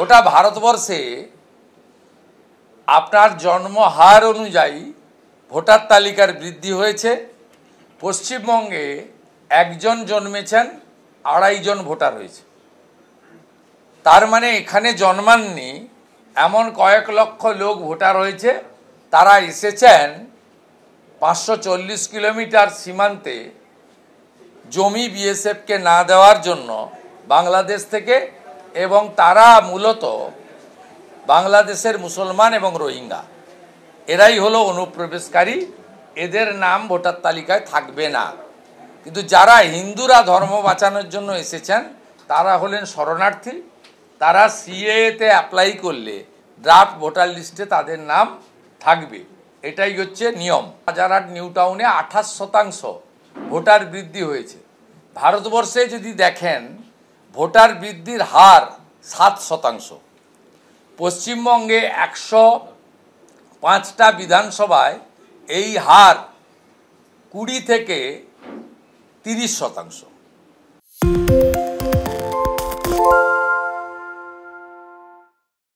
গোটা ভারতবর্ষে আপনার জন্ম হার অনুযায়ী ভোটার তালিকার বৃদ্ধি হয়েছে। পশ্চিমবঙ্গে একজন জন্মেছেন, 2.5 জন ভোটার হয়েছে। তার মানে এখানে জন্মাননি এমন কয়েক লক্ষ লোক ভোটার হয়েছে। তারা এসেছেন 540 কিলোমিটার সীমান্তে জমি বিএসএফকে না দেওয়ার জন্য বাংলাদেশ থেকে, এবং তারা মূলত বাংলাদেশের মুসলমান এবং রোহিঙ্গা, এরাই হলো অনুপ্রবেশকারী। এদের নাম ভোটার তালিকায় থাকবে না। কিন্তু যারা হিন্দুরা ধর্ম বাঁচানোর জন্য এসেছেন তারা হলেন শরণার্থী। তারা সিএতে অ্যাপ্লাই করলে ড্রাফট ভোটার লিস্টে তাদের নাম থাকবে। এটাই হচ্ছে নিয়ম। রাজারহাট নিউ টাউনে 28% ভোটার বৃদ্ধি হয়েছে। ভারতবর্ষে যদি দেখেন ভোটার বৃদ্ধির হার 7%। পশ্চিমবঙ্গে 105টা বিধানসভায় এই হার 20 থেকে 30%।